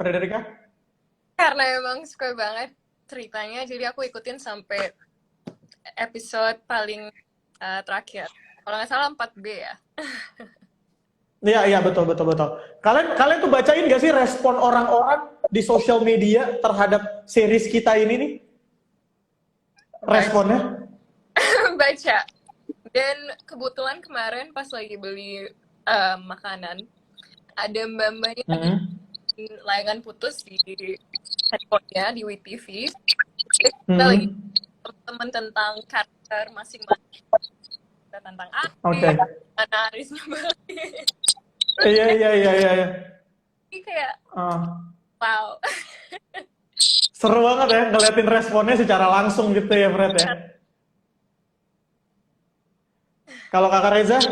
Frederica? Karena emang suka banget ceritanya, jadi aku ikutin sampai episode paling terakhir. Kalau nggak salah 4B ya. Iya, iya, betul, betul, betul. Kalian tuh bacain gak sih respon orang-orang di sosial media terhadap series kita ini nih? Baca. Responnya? Baca. Dan kebetulan kemarin pas lagi beli makanan, ada mbak-mbak yang lagi layangan putus di handphonenya di WeTV. Kita lagi teman tentang karakter masing-masing, tentang Oke. mana Arisnya balik. Iya, iya, iya, iya. Jadi kayak wow. Seru banget ya ngeliatin responnya secara langsung gitu ya, Fred ya. Kalau Kakak Reza?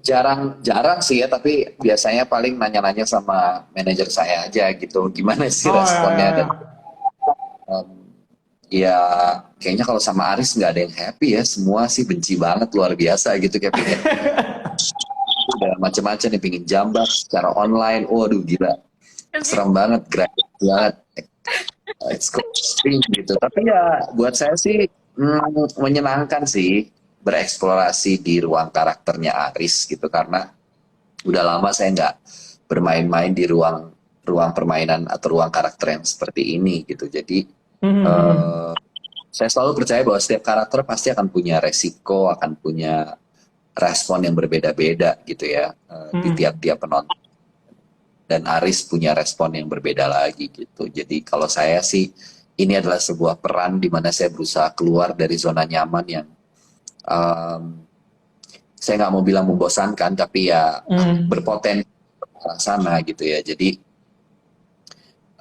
Jarang sih ya, tapi biasanya paling nanya-nanya sama manajer saya aja gitu, gimana sih responnya. Dan ya kayaknya kalau sama Aris nggak ada yang happy ya, semua sih benci banget, luar biasa gitu, kayak pengen udah macam-macam nih, pengen jambak secara online, waduh gila, serem banget, gratis banget, extreme gitu. Tapi ya buat saya sih menyenangkan sih bereksplorasi di ruang karakternya Aris gitu, karena udah lama saya nggak bermain-main di ruang permainan atau ruang karakter yang seperti ini gitu. Jadi saya selalu percaya bahwa setiap karakter pasti akan punya resiko, akan punya respon yang berbeda-beda gitu ya, di tiap-tiap penonton. Dan Aris punya respon yang berbeda lagi gitu. Jadi kalau saya sih, ini adalah sebuah peran di mana saya berusaha keluar dari zona nyaman yang saya nggak mau bilang membosankan, tapi ya berpotensi ke sana gitu ya. Jadi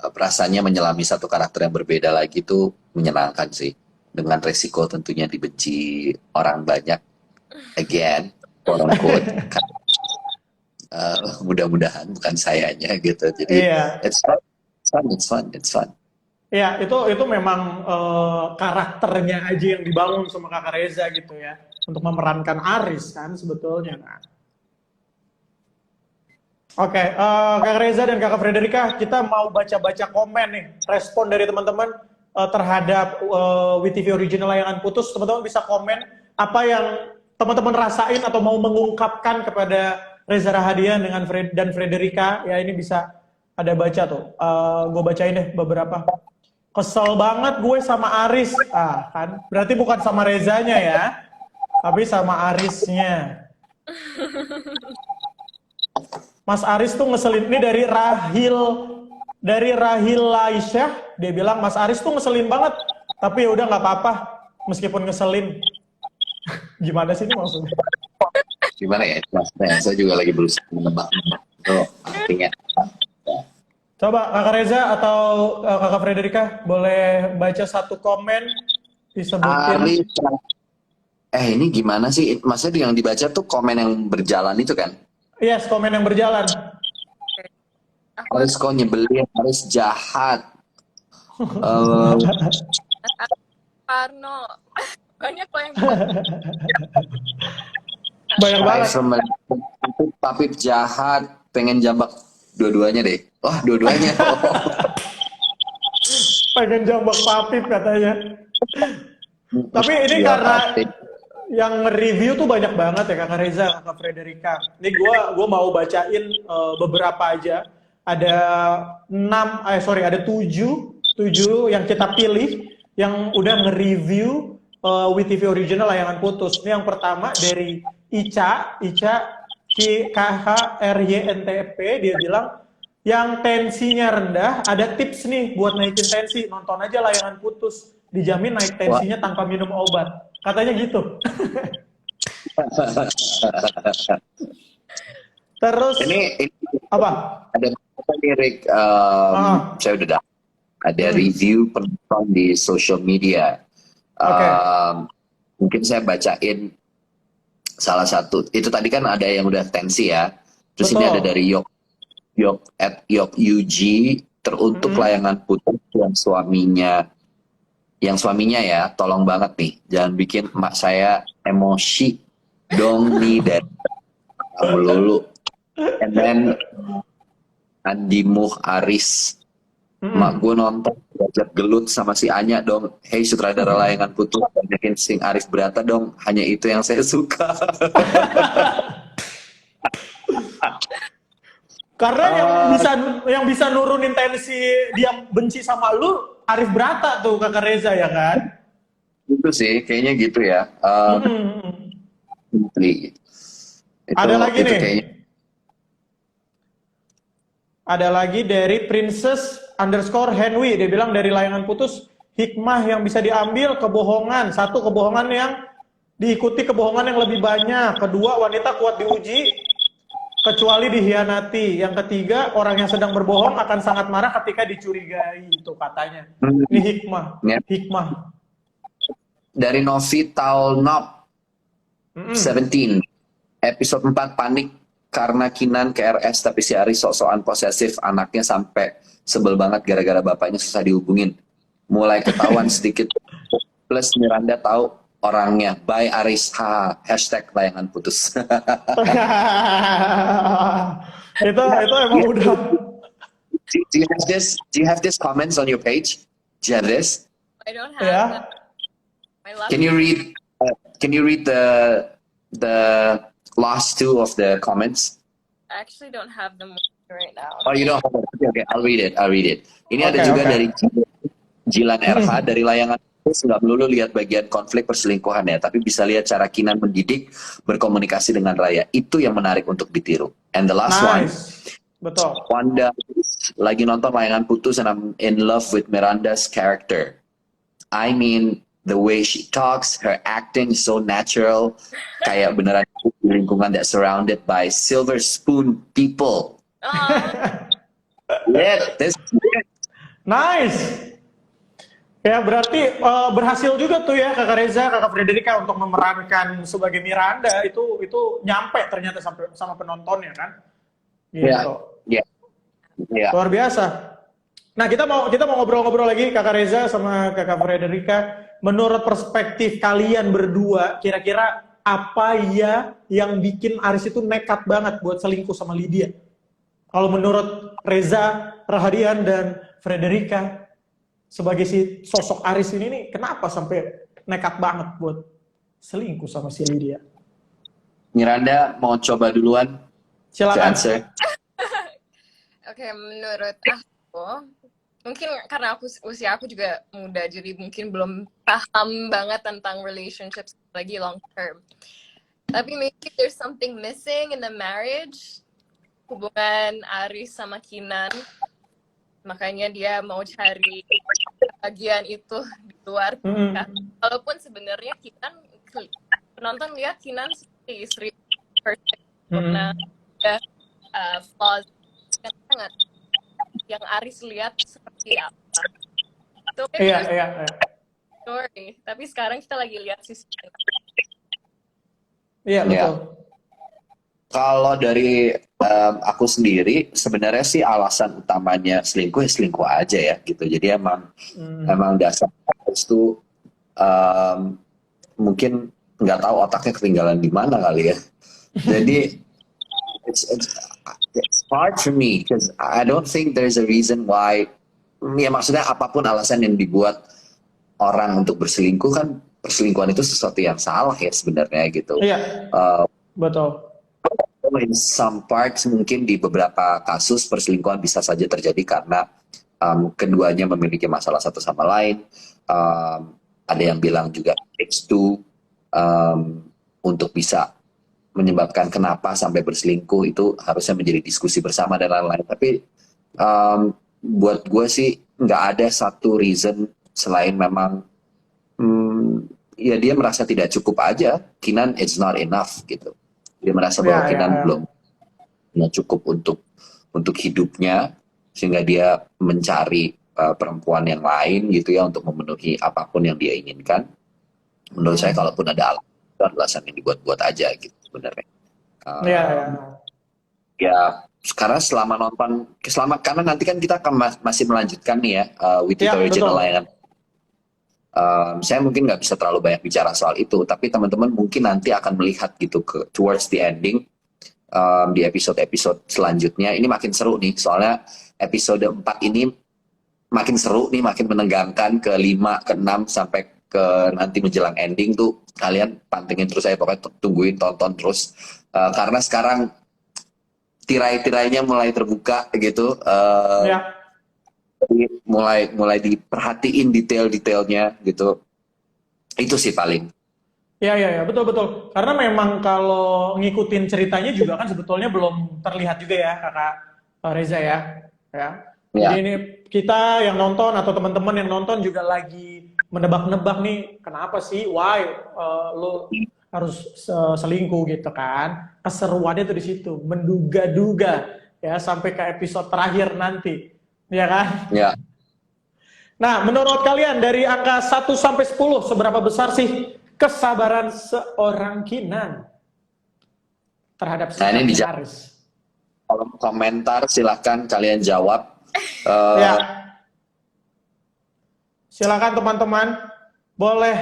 perasaannya menyelami satu karakter yang berbeda lagi itu menyenangkan sih. Dengan resiko tentunya dibenci orang banyak. Again, quote unquote. Mudah-mudahan bukan sayanya gitu. Jadi it's fun. Ya, itu memang karakternya aja yang dibangun sama Kakak Reza gitu ya, untuk memerankan Aris kan sebetulnya. Oke, Kakak Reza dan Kakak Frederica, kita mau baca-baca komen nih, respon dari teman-teman terhadap WeTV Original Layangan Putus. Teman-teman bisa komen apa yang teman-teman rasain atau mau mengungkapkan kepada Reza Rahadian dan Frederica. Ya, ini bisa ada baca tuh. Gue bacain deh beberapa. Kesel banget gue sama Aris. Kan berarti bukan sama Rezanya ya, tapi sama Arisnya. Mas Aris tuh ngeselin. Ini dari Rahil Laisyah, dia bilang Mas Aris tuh ngeselin banget, tapi ya udah nggak apa-apa meskipun ngeselin. Gimana sih ini maksudnya? Gimana ya? Saya juga lagi berusaha menebak artinya. Coba Kakak Reza atau Kakak Frederica boleh baca satu komen, disebutin. Ini gimana sih? Maksudnya yang dibaca tuh komen yang berjalan itu kan? Yes, komen yang berjalan. Harus kok nyebelin, harus jahat. Karno, banyak kok yang banyak banget. Tapi jahat, pengen jambak dua-duanya deh. Wah, dua-duanya. Pengen jambak Papip katanya. Tapi ini karena yang nge-review tuh banyak banget ya Kakak Reza, Kakak Frederica. Ini gua mau bacain beberapa aja. Ada 7 yang kita pilih yang udah nge-review WeTV Original Layangan Putus. Ini yang pertama dari Ica KHRYNTP, dia bilang yang tensinya rendah, ada tips nih buat naikin tensi, nonton aja Layangan Putus, dijamin naik tensinya tanpa minum obat, katanya gitu. Terus ini apa? Ada lirik, saya udah dapat. Ada review penonton di social media. Mungkin saya bacain salah satu. Itu tadi kan ada yang udah tensi ya. Terus ini ada dari Yok UG, teruntuk Layangan Putus yang suaminya ya, tolong banget nih, jangan bikin emak saya emosi dong nih, dan melulu. And then Andi Muh Aris. Mak gue nonton belajar gelut sama si Anya dong. Hey sutradara layangan putus, banyakin sing Arif Brata dong. Hanya itu yang saya suka. Karena yang bisa nurunin tensi dia benci sama lu, Arif Brata tuh Kakak Reza ya kan? Itu sih, kayaknya gitu ya. Ada lagi nih. Kayaknya. Ada lagi dari Princess_Henwy. Dia bilang dari layangan putus, hikmah yang bisa diambil kebohongan. Satu, kebohongan yang diikuti kebohongan yang lebih banyak. Kedua, wanita kuat diuji kecuali dihianati. Yang ketiga, orang yang sedang berbohong akan sangat marah ketika dicurigai. Itu katanya. Ini hikmah. Ya. Hikmah. Dari Novi Talnop 17 episode 4 panik karena Kinan ke RS tapi si Aris sok-sokan posesif anaknya sampai sebel banget gara-gara bapaknya susah dihubungin. Mulai ketahuan sedikit plus Miranda tahu orangnya. Bye Aris. Hashtag layangan putus. itu emang udah. Do you have this? Do you have this comments on your page? Do you have this? I don't have Yeah. that. My last Can you read? Can you read the last two of the comments? I actually don't have them right now. Oh, you don't have it. Okay, I'll read it. Ini ada Okay, juga okay. dari Jilan RH dari layangan putus, nggak melulu lihat bagian konflik perselingkuhan ya, tapi bisa lihat cara Kinan mendidik, berkomunikasi dengan Raya. Itu yang menarik untuk ditiru. And the last one, Nice. Betul. Wanda lagi nonton layangan putus and I'm in love with Miranda's character. I mean, the way she talks, her acting is so natural. Kayak beneran di lingkungan that surrounded by silver spoon people. Yeah, this Nice. Ya berarti berhasil juga tuh ya Kakak Reza, Kakak Frederica untuk memerankan sebagai Miranda itu nyampe ternyata sampai sama penontonnya kan. Gitu. yeah. Luar biasa. Nah, kita mau ngobrol-ngobrol lagi Kakak Reza sama Kakak Frederica. Menurut perspektif kalian berdua, kira-kira apa ya yang bikin Aris itu nekat banget buat selingkuh sama Lydia? Kalau menurut Reza, Rahadian dan Frederica sebagai si sosok Aris ini nih, kenapa sampai nekat banget buat selingkuh sama si Lydia? Miranda mau coba duluan? Silakan. Oke, menurut aku, mungkin karena usia aku juga muda, jadi mungkin belum paham banget tentang relationships lagi long term. Tapi maybe there's something missing in the marriage, hubungan Aris sama Kinan. Makanya dia mau cari bagian itu di luar. Walaupun sebenarnya penonton lihat Kinan seperti istri perfect, karena ada flaws sangat yang Aris lihat seperti apa. Itu kan Iya. story. Tapi sekarang kita lagi lihat sisi Iya, betul. Kalau dari aku sendiri, sebenarnya sih alasan utamanya selingkuh ya selingkuh aja ya gitu. Jadi emang dasar itu mungkin nggak tahu otaknya ketinggalan di mana kali ya. Jadi it's hard for me because I don't think there's a reason why. Ya maksudnya apapun alasan yang dibuat orang untuk berselingkuh kan perselingkuhan itu sesuatu yang salah ya sebenarnya gitu. Iya. Betul. In some parts mungkin di beberapa kasus perselingkuhan bisa saja terjadi karena keduanya memiliki masalah satu sama lain. Ada yang bilang juga takes two untuk bisa menyebabkan kenapa sampai berselingkuh itu harusnya menjadi diskusi bersama dan lain-lain. Tapi buat gue sih nggak ada satu reason selain memang ya dia merasa tidak cukup aja. Kinan it's not enough gitu. Dia merasa bahwa Kinan belum cukup untuk hidupnya sehingga dia mencari perempuan yang lain gitu ya untuk memenuhi apapun yang dia inginkan. Menurut saya kalaupun ada alasan yang dibuat-buat aja gitu sebenarnya. Ya karena karena nanti kan kita akan masih melanjutkan nih ya with the original layangan. Saya mungkin nggak bisa terlalu banyak bicara soal itu, tapi teman-teman mungkin nanti akan melihat gitu towards the ending di episode-episode selanjutnya. Ini makin seru nih, soalnya episode 4 ini makin seru nih, makin menegangkan, ke 5, ke 6, sampai ke nanti menjelang ending tuh kalian pantengin terus, saya pokoknya tungguin, tonton terus. Karena sekarang tirai-tirainya mulai terbuka gitu. Ya. Jadi mulai diperhatiin detail-detailnya gitu. Itu sih paling. Ya, betul betul. Karena memang kalau ngikutin ceritanya juga kan sebetulnya belum terlihat juga ya, Kakak Reza ya. Ya. Jadi Ya. ini kita yang nonton atau teman-teman yang nonton juga lagi menebak-nebak nih, kenapa sih, why lo harus selingkuh gitu kan? Keseruannya tuh di situ, menduga-duga ya sampai ke episode terakhir nanti, ya kan? Ya. Nah, menurut kalian dari angka 1 sampai 10 seberapa besar sih kesabaran seorang Kinan terhadap Nah, ini sikapnya dijawab. Aris? Kolom komentar silahkan kalian jawab. Ya, silakan teman-teman boleh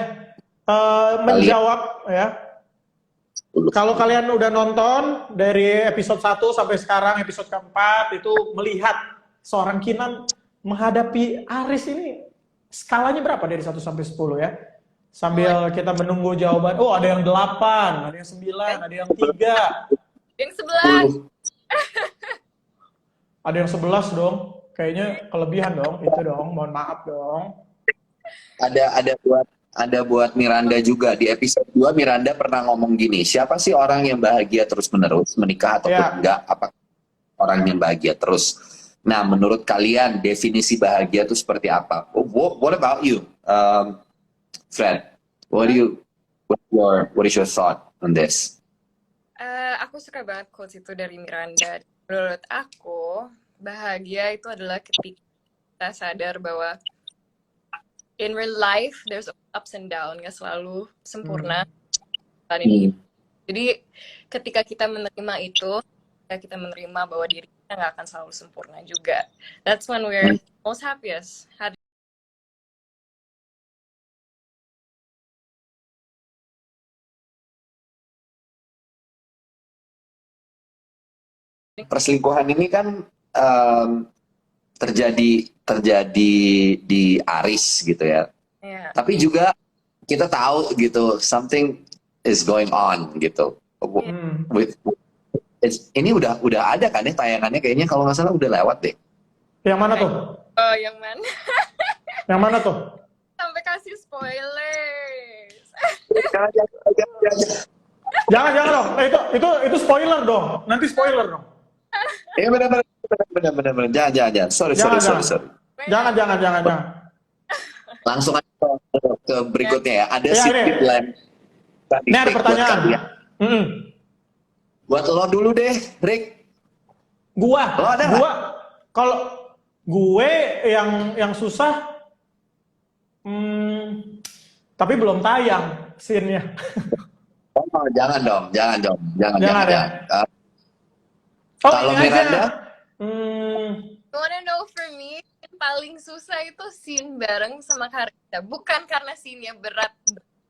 menjawab ya. Kalau kalian udah nonton dari episode 1 sampai sekarang episode keempat itu melihat seorang Kinan menghadapi Aris ini skalanya berapa dari 1 sampai 10 ya? Sambil kita menunggu jawaban. Oh, ada yang 8, ada yang 9, ada yang 3, Yang 11. ada yang 11 dong. Kayaknya kelebihan dong, itu dong. Mohon maaf dong. Ada buat Miranda juga. Di episode 2 Miranda pernah ngomong gini, siapa sih orang yang bahagia terus-menerus, menikah ataupun Ya. enggak, apa orang yang bahagia terus. Nah, menurut kalian definisi bahagia itu seperti apa? What about you, Fred? What is your thought on this? Aku suka banget quotes itu dari Miranda. Menurut aku, bahagia itu adalah ketika kita sadar bahwa in real life there's ups and downs, nggak selalu sempurna. Jadi ketika kita menerima itu, kita menerima bahwa diri kita nggak akan selalu sempurna juga. That's when we're most happiest. Perselingkuhan ini kan terjadi di Aris gitu ya. Yeah. Tapi juga kita tahu gitu something is going on gitu. Ini udah ada kan ya tayangannya, kayaknya kalau nggak salah udah lewat deh. Yang mana tuh? Oh, yang mana? Yang mana tuh? Sampai kasih spoilers. Jangan dong. Itu spoiler dong. Nanti spoiler dong. Iya benar. Jangan. Sorry. Jangan. Langsung aja ke berikutnya ya. Ada Ya, Secret Land. Ini ada pertanyaan. Buat lo dulu deh, Rick. Gua, Lo ada kalau gue yang susah, tapi belum tayang scene-nya. Oh, jangan dong. Jangan ya? Kalau ini aja. Miranda? You wanna know for me, yang paling susah itu scene bareng sama Karina. Bukan karena scene-nya berat,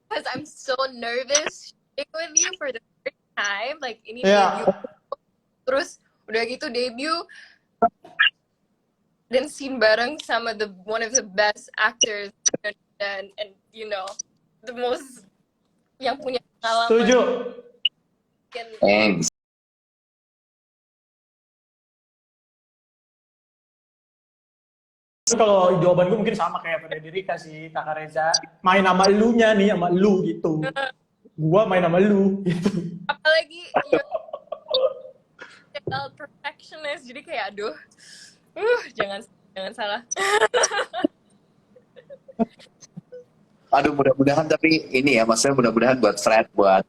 because I'm so nervous sharing with you for the first time. Like ini debut, terus udah gitu debut, dan scene bareng sama one of the best actors and you know the most yang punya pengalaman. Setuju. Thanks. Kalau jawaban gue mungkin sama kayak Frederica sih, Kakak Reza. Main sama elunya nih, sama elu gitu. Gua main sama elu gitu. Apalagi perfectionist, jadi kayak aduh, jangan salah. Aduh, mudah-mudahan, tapi ini ya, maksudnya mudah-mudahan buat Fred, buat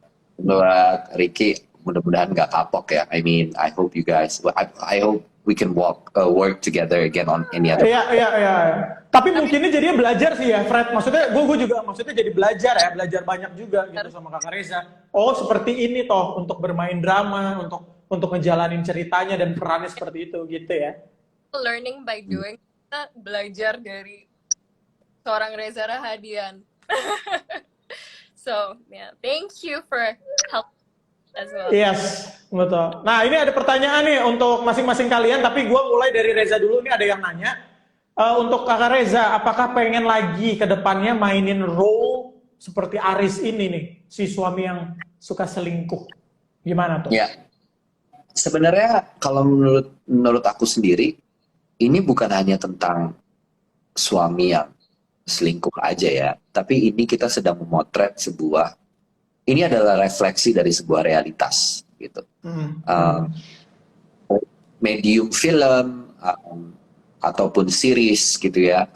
Ricky, mudah-mudahan nggak kapok ya. I mean, I hope you guys, I hope we can work together again on any other. Iya. Tapi mungkinnya jadinya belajar sih ya, Fred. Maksudnya gue juga maksudnya jadi belajar banyak juga gitu sama Kakak Reza. Oh, seperti ini toh untuk bermain drama, untuk ngejalanin ceritanya dan perannya seperti itu gitu ya. Learning by doing, kita belajar dari seorang Reza Rahadian. So, yeah, thank you for help as well. Yes, betul. Nah, ini ada pertanyaan nih untuk masing-masing kalian, tapi gue mulai dari Reza dulu. Ini ada yang nanya, untuk kakak Reza, apakah pengen lagi ke depannya mainin role seperti Aris ini nih, si suami yang suka selingkuh? Gimana tuh? Ya, sebenarnya kalau menurut aku sendiri, ini bukan hanya tentang suami yang selingkuh aja ya, tapi ini kita sedang memotret ini adalah refleksi dari sebuah realitas gitu. Medium film ataupun series gitu ya,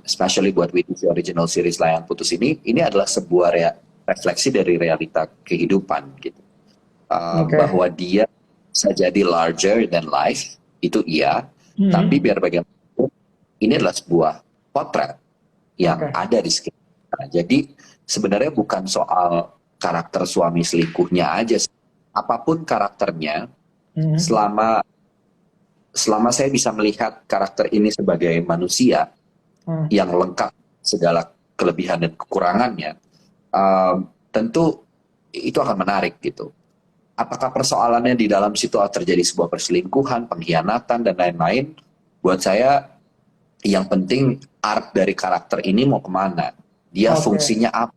especially buat WTV original series Layangan Putus ini adalah sebuah refleksi dari realita kehidupan gitu. Bahwa dia bisa jadi larger than life, itu iya, tapi biar bagaimanapun ini adalah sebuah potret yang ada di sekitar. Jadi sebenarnya bukan soal karakter suami selingkuhnya aja, apapun karakternya, selama saya bisa melihat karakter ini sebagai manusia yang lengkap segala kelebihan dan kekurangannya, tentu itu akan menarik gitu. Apakah persoalannya di dalam situ terjadi sebuah perselingkuhan, pengkhianatan, dan lain-lain? Buat saya, yang penting arc dari karakter ini mau kemana. Dia fungsinya apa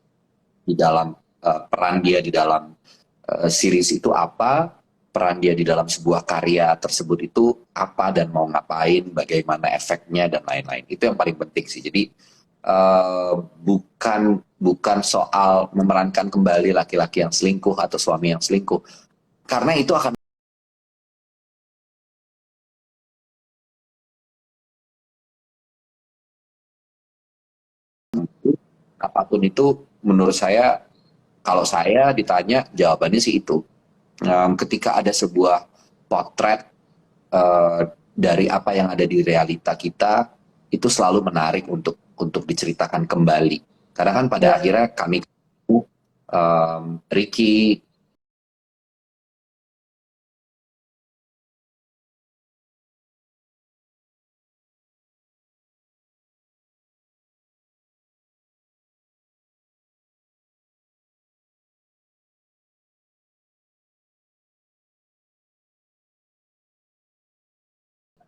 di dalam peran dia di dalam series itu apa, peran dia di dalam sebuah karya tersebut itu apa, dan mau ngapain, bagaimana efeknya, dan lain-lain. Itu yang paling penting sih. Jadi bukan soal memerankan kembali laki-laki yang selingkuh atau suami yang selingkuh. Karena itu akan apapun itu, menurut saya, kalau saya ditanya, jawabannya sih itu. Ketika ada sebuah potret dari apa yang ada di realita kita, itu selalu menarik untuk diceritakan kembali. Karena kan pada akhirnya kami, Ricky,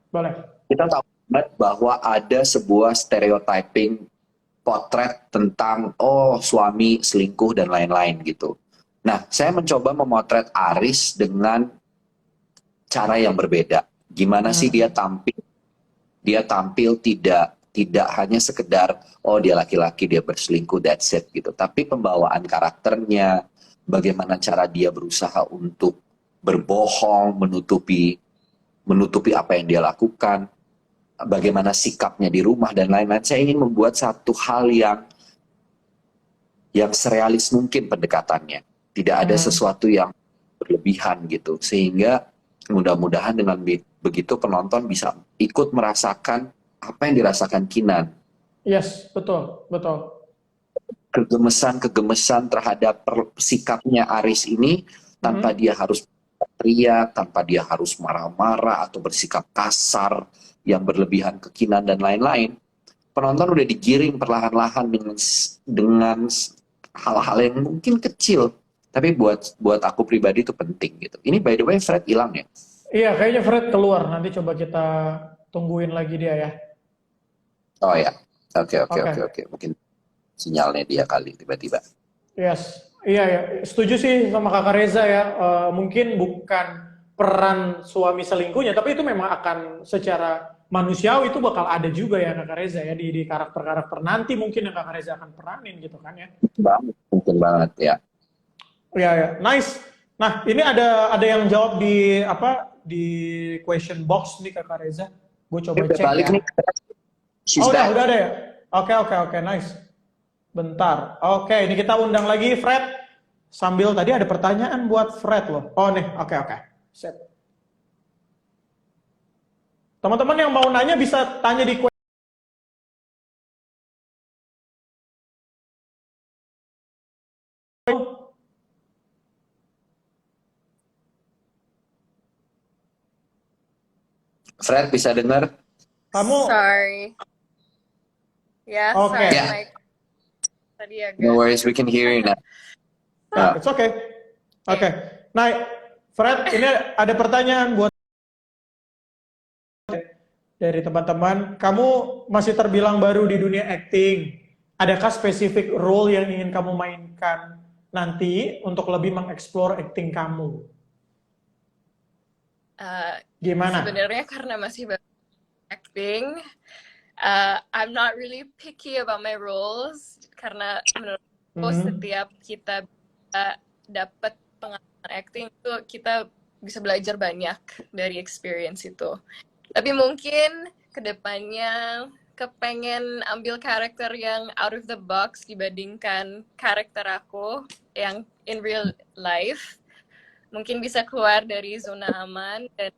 Boleh. kita tahu bahwa ada sebuah stereotyping potret tentang suami selingkuh dan lain-lain gitu. Nah, saya mencoba memotret Aris dengan cara yang berbeda. Gimana sih dia tampil? Dia tampil tidak hanya sekedar dia laki-laki, dia berselingkuh, that's it gitu. Tapi pembawaan karakternya, bagaimana cara dia berusaha untuk berbohong, menutupi apa yang dia lakukan, bagaimana sikapnya di rumah dan lain-lain. Saya ingin membuat satu hal yang serealis mungkin pendekatannya. Tidak ada sesuatu yang berlebihan gitu. Sehingga mudah-mudahan dengan begitu penonton bisa ikut merasakan apa yang dirasakan Kinan. Yes, betul. Kegemesan terhadap sikapnya Aris ini, tanpa dia harus teriak, tanpa dia harus marah-marah atau bersikap kasar yang berlebihan ke Kinan dan lain-lain. Penonton udah digiring perlahan-lahan dengan hal-hal yang mungkin kecil, tapi buat aku pribadi itu penting gitu. Ini by the way Fred hilang ya? Iya, kayaknya Fred keluar. Nanti coba kita tungguin lagi dia ya. Oh ya, oke. Mungkin sinyalnya dia kali tiba-tiba. Yes, iya, setuju sih sama kakak Reza ya. Mungkin bukan peran suami selingkuhnya, tapi itu memang akan secara manusiawi itu bakal ada juga ya kakak Reza ya di karakter-karakter nanti mungkin yang kakak Reza akan peranin gitu kan ya. Mungkin banget ya. Iya, nice. Nah, ini ada yang jawab di question box nih kakak Reza. Gue coba cek balik ya. Nih. Udah ada ya. Oke, nice. Bentar. Oke, ini kita undang lagi Fred. Sambil tadi ada pertanyaan buat Fred loh. Oh nih, oke. Set. Teman-teman yang mau nanya bisa tanya di Fred bisa dengar? kamu. Sorry. Yeah, Okay. sorry. Yeah. Tadi agak... No worries, we can hear you now. It's okay. Oke. Nah, Fred, ini ada pertanyaan buat dari teman-teman. Kamu masih terbilang baru di dunia acting. Adakah spesifik role yang ingin kamu mainkan nanti untuk lebih mengeksplor acting kamu? Gimana? Sebenarnya karena masih baru acting, I'm not really picky about my roles karena menurutku setiap kita bisa dapat pengalaman acting itu kita bisa belajar banyak dari experience itu. Tapi mungkin kedepannya kepengen ambil karakter yang out of the box dibandingkan karakter aku yang in real life. Mungkin bisa keluar dari zona aman dan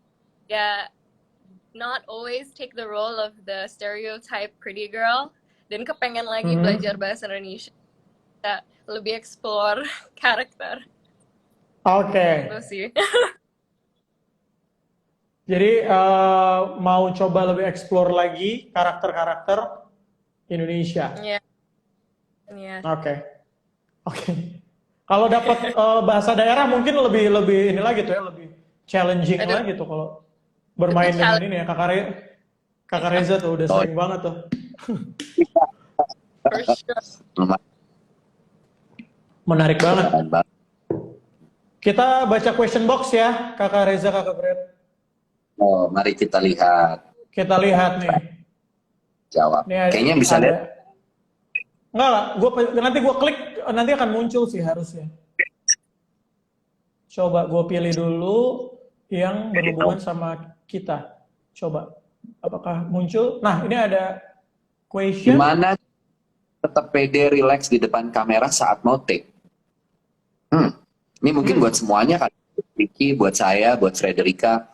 ya not always take the role of the stereotype pretty girl, dan kepengen lagi belajar bahasa Indonesia, bisa lebih explore karakter. Oke. Itu sih. Jadi mau coba lebih explore lagi karakter-karakter Indonesia. Iya. Yeah. Oke. Kalau dapat bahasa daerah mungkin lebih ini lagi tuh ya, lebih challenging lagi tuh kalau bermain dengan ini ya. Kakak Reza tuh udah sering banget tuh. For sure. Menarik banget. Kita baca question box ya, Kakak Reza, Kakak Fred. Oh, mari kita lihat. Kita lihat nih. Jawab. Kayaknya bisa lihat. Enggak, nanti gue klik, nanti akan muncul sih harusnya. Coba gue pilih dulu yang berhubungan sama kita. Coba, apakah muncul? Nah, ini ada question. Gimana tetap pede, relax di depan kamera saat mau take? Ini mungkin buat semuanya kan, Vicky, buat saya, buat Frederica.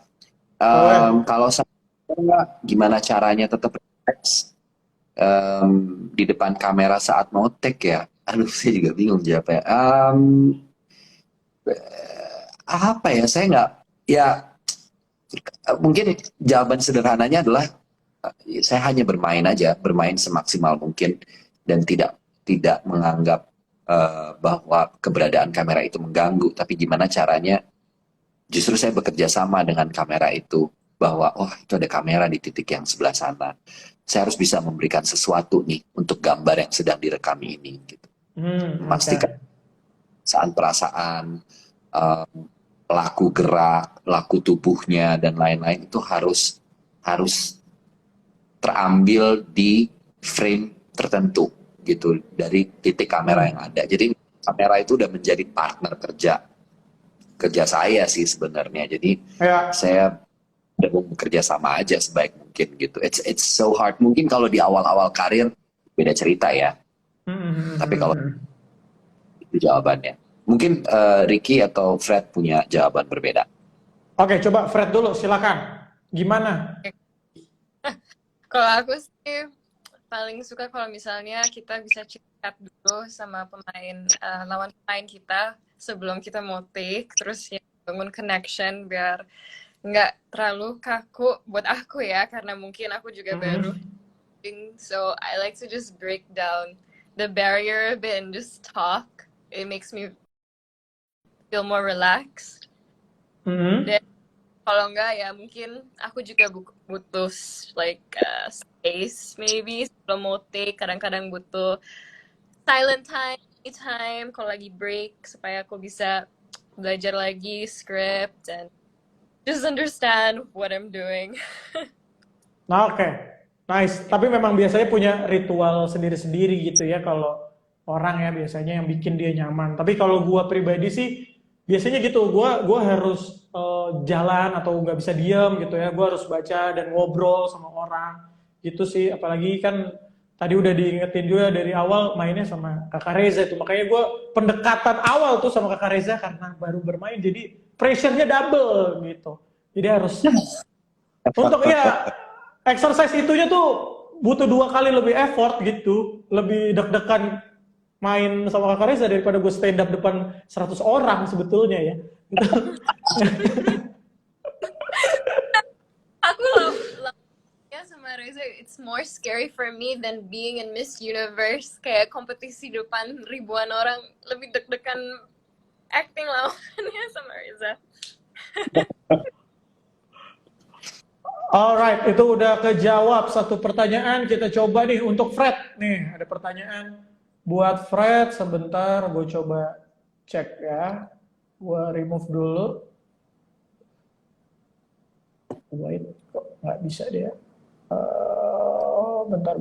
Kalau saya, gimana caranya tetap relax di depan kamera saat mau take ya? Aduh, saya juga bingung jawabnya. Apa ya? Saya nggak, ya mungkin jawaban sederhananya adalah saya hanya bermain aja, bermain semaksimal mungkin dan tidak menganggap bahwa keberadaan kamera itu mengganggu. Tapi gimana caranya? Justru saya bekerja sama dengan kamera itu, bahwa oh itu ada kamera di titik yang sebelah sana. Saya harus bisa memberikan sesuatu nih untuk gambar yang sedang direkam ini. Gitu. Memastikan perasaan, laku gerak, laku tubuhnya dan lain-lain itu harus terambil di frame tertentu gitu dari titik kamera yang ada. Jadi kamera itu udah menjadi partner kerja saya sih sebenarnya. Jadi saya udah mau bekerja sama aja sebaik mungkin gitu. It's so hard. Mungkin kalau di awal-awal karir beda cerita ya. Tapi kalau itu jawabannya. Mungkin Ricky atau Fred punya jawaban berbeda. Oke, coba Fred dulu, silakan. Gimana? Kalau aku sih paling suka kalau misalnya kita bisa chat dulu sama lawan pemain kita sebelum kita mau take, terus ya bangun connection biar nggak terlalu kaku buat aku ya, karena mungkin aku juga baru. So I like to just break down the barrier a bit and just talk. It makes me feel more relaxed. Dan kalau enggak ya mungkin aku juga butuh like space maybe sebelum mau take. Kadang-kadang butuh silent time kalau lagi break supaya aku bisa belajar lagi script and just understand what I'm doing. Nah, oke. Nice. Tapi memang biasanya punya ritual sendiri-sendiri gitu ya kalau orang ya biasanya yang bikin dia nyaman. Tapi kalau gua pribadi sih biasanya gitu, gua harus jalan atau nggak bisa diam gitu ya. Gua harus baca dan ngobrol sama orang gitu sih. Apalagi kan tadi udah diingetin juga dari awal mainnya sama Kakak Reza itu. Makanya gue pendekatan awal tuh sama Kakak Reza karena baru bermain. Jadi pressure-nya double gitu. Jadi harus untuk ya exercise itunya tuh butuh 2 kali lebih effort gitu. Lebih deg-degan main sama Kakak Reza daripada gue stand up depan 100 orang sebetulnya ya. Aku sama Reza, it's more scary for me than being in Miss Universe. Kayak kompetisi depan ribuan orang, lebih deg-degan acting lawannya sama Reza. Alright, itu udah kejawab satu pertanyaan. Kita coba nih untuk Fred. Nih, ada pertanyaan buat Fred. Sebentar, gue coba cek ya. Gue remove dulu. Wait, kok nggak bisa dia? Bentar.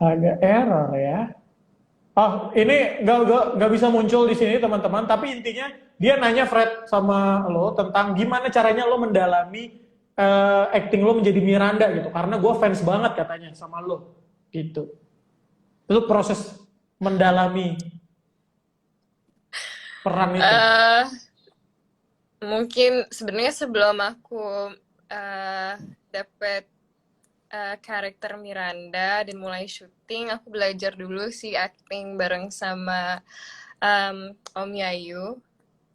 Ada error ya. Oh, ini nggak bisa muncul di sini teman-teman. Tapi intinya dia nanya Fred sama lo tentang gimana caranya lo mendalami acting lo menjadi Miranda gitu. Karena gue fans banget katanya sama lo gitu. Itu proses mendalami peran itu. Mungkin sebenarnya sebelum aku dapet karakter Miranda dan mulai syuting, aku belajar dulu sih acting bareng sama Om Yayu.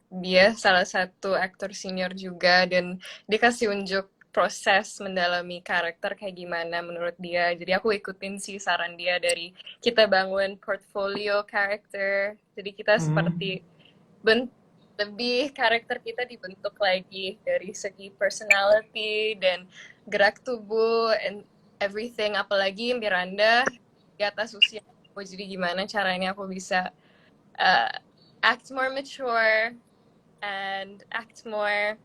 Dia salah satu aktor senior juga, dan dia kasih unjuk proses mendalami karakter kayak gimana menurut dia. Jadi aku ikutin sih saran dia dari kita bangun portfolio karakter. Jadi kita seperti lebih karakter kita dibentuk lagi dari segi personality dan gerak tubuh and everything. Apalagi Miranda di atas usia aku, jadi gimana caranya aku bisa act more mature and act more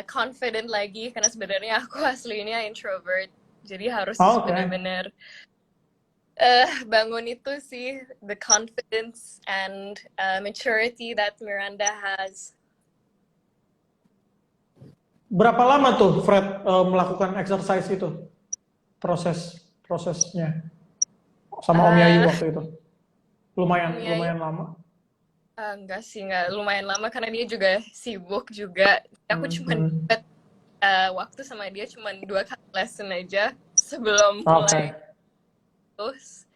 confident lagi, karena sebenarnya aku aslinya introvert, jadi harus benar-benar bangun itu sih, the confidence and maturity that Miranda has. Berapa lama tuh Fred melakukan exercise itu? Prosesnya sama Om Yayu waktu itu? Lumayan lama? Enggak sih, enggak lumayan lama karena dia juga sibuk juga. Aku cuma dapat waktu sama dia cuma 2 kali lesson aja sebelum mulai. Terus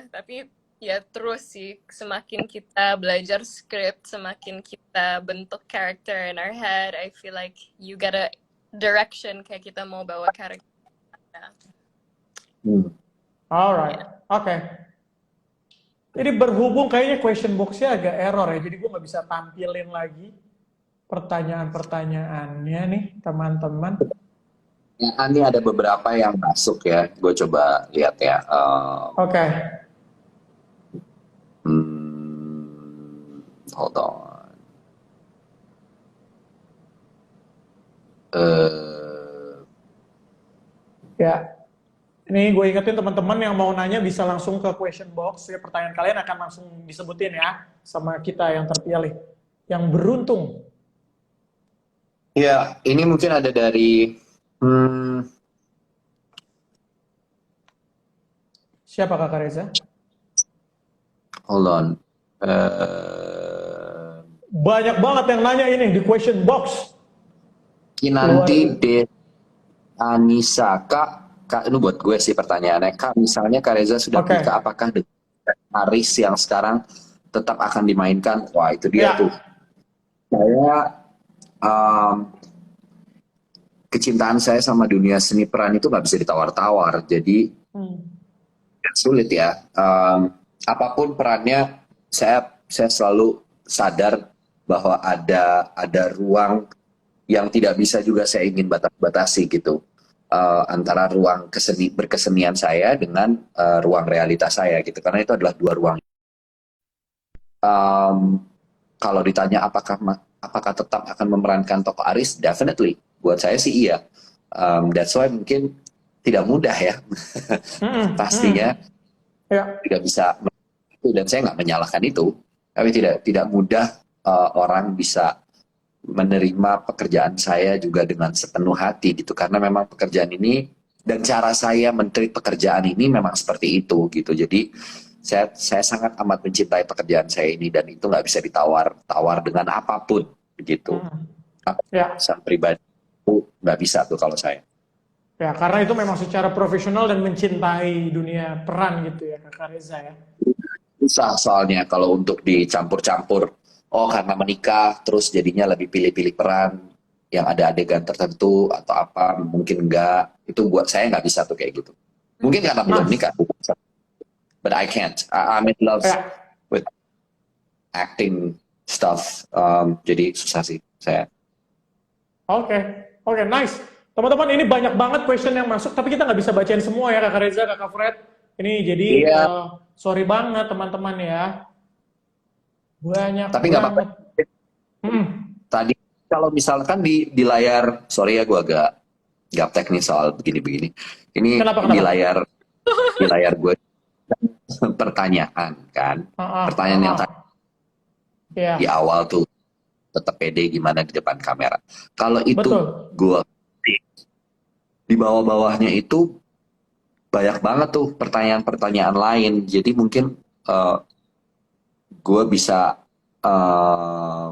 tapi ya terus sih, semakin kita belajar script, semakin kita bentuk character in our head, I feel like you get a direction kayak kita mau bawa karakter. Alright, oke. Jadi berhubung kayaknya question box-nya agak error ya, jadi gue nggak bisa tampilin lagi pertanyaan-pertanyaannya nih teman-teman. Ya, ini ada beberapa yang masuk ya, gue coba lihat ya. Oke. Hold on. Ya, ini gue ingetin teman-teman yang mau nanya bisa langsung ke question box ya, pertanyaan kalian akan langsung disebutin ya sama kita yang terpilih, yang beruntung. Ya, ini mungkin ada dari siapa Kakak Reza? Hold on. Banyak banget yang nanya ini di question box. Kinanti De Anissa, Kak, ini buat gue sih pertanyaannya. Kak, misalnya Kak Reza sudah nikah, apakah Aris yang sekarang tetap akan dimainkan? Wah, itu dia tuh. Saya kecintaan saya sama dunia seni peran itu nggak bisa ditawar-tawar. Jadi sulit ya. Apapun perannya, saya selalu sadar bahwa ada ruang yang tidak bisa juga saya ingin batasi gitu, antara ruang berkesenian saya dengan ruang realitas saya gitu, karena itu adalah 2 ruang. Kalau ditanya apakah tetap akan memerankan tokoh Aris, definitely buat saya sih iya. That's why mungkin tidak mudah ya. Pastinya tidak bisa, dan saya nggak menyalahkan itu, tapi tidak mudah orang bisa menerima pekerjaan saya juga dengan sepenuh hati gitu, karena memang pekerjaan ini dan cara saya men-treat pekerjaan ini memang seperti itu gitu. Jadi saya sangat amat mencintai pekerjaan saya ini, dan itu nggak bisa ditawar dengan apapun gitu. Pesan pribadi itu nggak bisa tuh kalau saya. Ya, karena itu memang secara profesional dan mencintai dunia peran gitu ya Kakak Reza ya. Susah soalnya kalau untuk dicampur-campur oh karena menikah terus jadinya lebih pilih-pilih peran yang ada adegan tertentu atau apa, mungkin enggak. Itu buat saya nggak bisa tuh kayak gitu. Mungkin karena belum Mas. nikah, but I can't. I'm in love Ya. with acting stuff. Jadi susah sih saya. Oke, oke, nice. Teman-teman, ini banyak banget question yang masuk, tapi kita nggak bisa bacain semua ya, Kakak Reza, Kakak Fred. Ini jadi, Iya. sorry banget teman-teman ya. Banyak Tapi nggak apa-apa. banget. Tadi kalau misalkan di layar, sorry ya gue agak gaptek nih soal begini-begini. Ini Kenapa? di layar gue pertanyaan kan. Pertanyaan yang tadi Iya. di awal tuh tetap pede gimana di depan kamera. Kalau itu Betul. gue di bawah-bawahnya itu banyak banget tuh pertanyaan-pertanyaan lain. Jadi mungkin gue bisa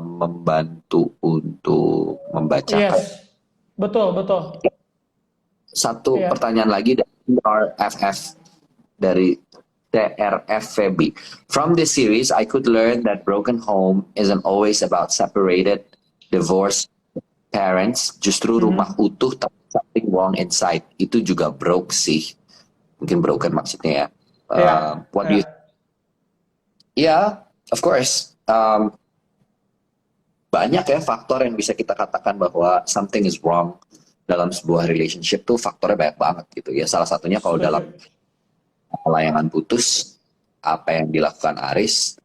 membantu untuk membacakan. Yes. Betul, betul. Satu Iya. pertanyaan lagi dari TRFVB. From this series, I could learn that broken home isn't always about separated, divorced parents. Justru rumah utuh tapi something wrong inside. Itu juga broke sih. Mungkin broken maksudnya ya. What do you? Yeah, of course. Banyak ya faktor yang bisa kita katakan bahwa something is wrong dalam sebuah relationship tuh, faktornya banyak banget gitu ya. Salah satunya kalau dalam layangan putus, apa yang dilakukan Aris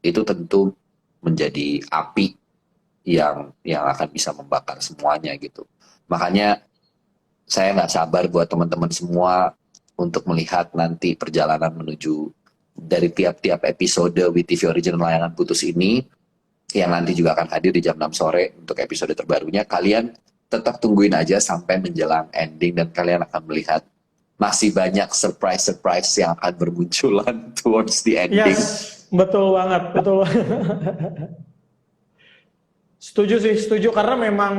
itu tentu menjadi api yang akan bisa membakar semuanya gitu. Makanya saya nggak sabar buat teman-teman semua untuk melihat nanti perjalanan menuju dari tiap-tiap episode WeTV Original Layangan Putus ini, yang nanti juga akan hadir di jam 6 sore untuk episode terbarunya. Kalian tetap tungguin aja sampai menjelang ending dan kalian akan melihat masih banyak surprise-surprise yang akan bermunculan towards the ending. Yes, betul banget, betul. Setuju sih, setuju, karena memang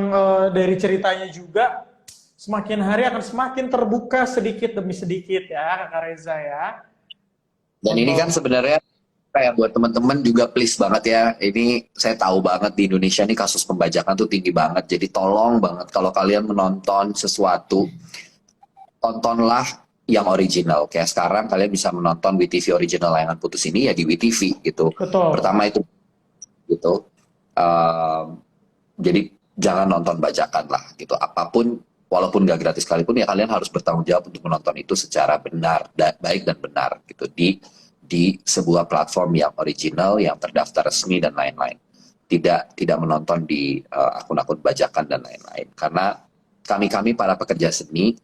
dari ceritanya juga semakin hari akan semakin terbuka sedikit demi sedikit ya, Kakak Reza ya. Dan ini kan sebenarnya kayak buat teman-teman juga please banget ya. Ini saya tahu banget di Indonesia nih kasus pembajakan tuh tinggi banget. Jadi tolong banget kalau kalian menonton sesuatu, tontonlah yang original. Kayak sekarang kalian bisa menonton WeTV Original Layangan Putus ini ya di WeTV gitu. Betul. Pertama itu gitu. Jadi jangan nonton bajakan lah gitu. Apapun, walaupun nggak gratis sekalipun ya kalian harus bertanggung jawab untuk menonton itu secara benar, baik dan benar gitu di sebuah platform yang original, yang terdaftar resmi dan lain-lain. Tidak menonton di akun-akun bajakan dan lain-lain. Karena kami para pekerja seni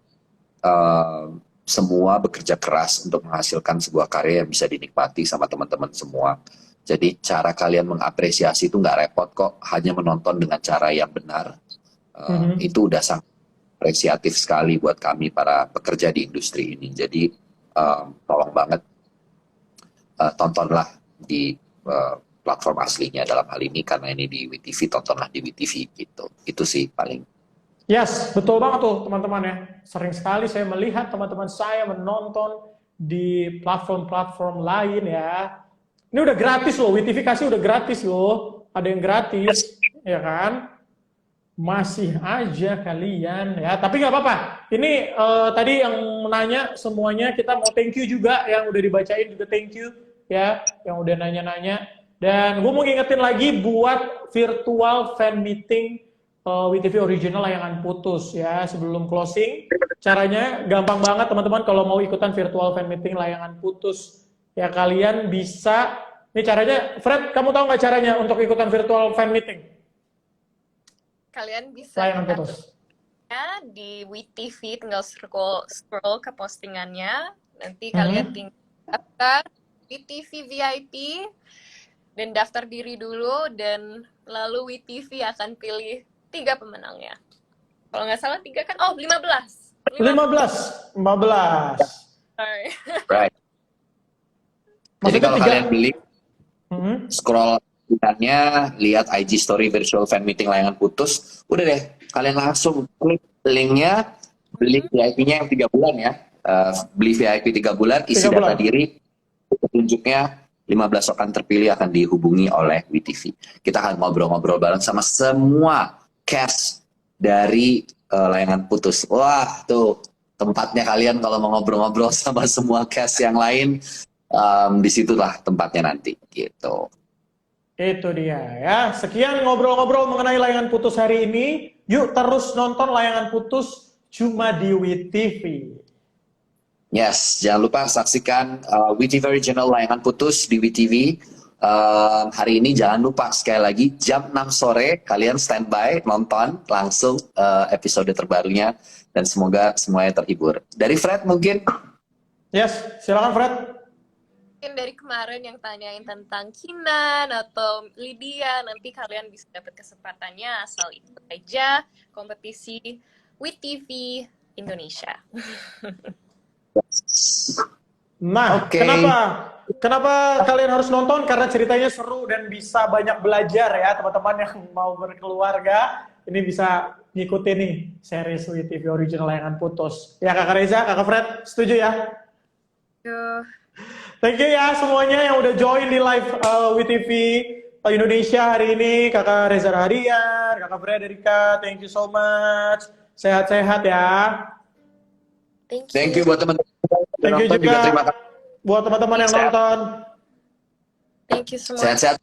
semua bekerja keras untuk menghasilkan sebuah karya yang bisa dinikmati sama teman-teman semua. Jadi cara kalian mengapresiasi itu nggak repot kok, hanya menonton dengan cara yang benar. Itu udah sangat apresiatif sekali buat kami para pekerja di industri ini. Jadi tolong banget tontonlah di platform aslinya dalam hal ini, karena ini di WeTV, tontonlah di WeTV gitu. Itu sih paling. Yes, betul banget tuh teman-teman ya. Sering sekali saya melihat teman-teman saya menonton di platform-platform lain ya. Ini udah gratis loh, WeTV kasih udah gratis loh. Ada yang gratis, ya kan? Masih aja kalian ya. Tapi nggak apa-apa. Ini tadi yang menanya semuanya, kita mau thank you juga yang udah dibacain juga, thank you ya, yang udah nanya-nanya. Dan gue mau ngingetin lagi buat virtual fan meeting WeTV Original Layangan Putus ya, sebelum closing. Caranya gampang banget teman-teman kalau mau ikutan virtual fan meeting Layangan Putus. Ya kalian bisa, ini caranya, Fred, kamu tahu nggak caranya untuk ikutan virtual fan meeting? Kalian bisa Layangan Putus. Di WeTV, tinggal scroll ke postingannya. Nanti kalian tinggal daftar WeTV VIP dan daftar diri dulu, dan lalu WeTV akan pilih 3 pemenangnya. Kalau nggak salah 3 kan? Oh, 15. 15. Sorry. Right. Jadi kalau kalian beli, scroll nya, lihat IG story virtual fan meeting Layangan Putus, udah deh, kalian langsung klik linknya, beli VIP-nya yang 3 bulan ya. Beli VIP 3 bulan, isi 3 bulan. data diri, petunjuknya, 15 orang terpilih akan dihubungi oleh WeTV. Kita akan ngobrol-ngobrol bareng sama semua cast dari Layangan Putus. Wah, tuh tempatnya kalian kalau mau ngobrol-ngobrol sama semua cast yang lain, disitulah tempatnya nanti, gitu. Itu dia ya. Sekian ngobrol-ngobrol mengenai Layangan Putus hari ini. Yuk terus nonton Layangan Putus cuma di WeTV. Yes, jangan lupa saksikan WeTV Original Layangan Putus di WeTV. Hari ini jangan lupa sekali lagi jam 6 sore kalian standby nonton langsung episode terbarunya dan semoga semuanya terhibur. Dari Fred mungkin? Yes, silakan Fred. Mungkin dari kemarin yang tanyain tentang Kinan atau Lydia, nanti kalian bisa dapat kesempatannya asal ikut aja kompetisi WeTV Indonesia. Nah, Oke. kenapa kalian harus nonton? Karena ceritanya seru dan bisa banyak belajar ya teman-teman yang mau berkeluarga. Ini bisa ngikutin nih series WeTV Original Layangan Putus. Ya Kakak Reza, Kakak Fred, setuju ya? Yuh. Thank you ya semuanya yang udah join di live WeTV Indonesia hari ini. Kakak Reza Rahadian, Kakak Frederika, thank you so much. Sehat-sehat ya. Thank you buat teman-teman Thank you nonton juga terima kasih. buat teman-teman yang Sehat. nonton. Thank you semua. Sehat-sehat.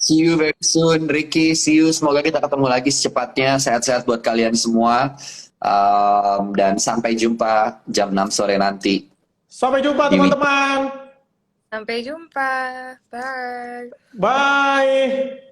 See you very soon, Ricky. See you. Semoga kita ketemu lagi secepatnya. Sehat-sehat buat kalian semua. Dan sampai jumpa jam 6 sore nanti. Sampai jumpa Di teman-teman. Sampai jumpa. Bye. Bye.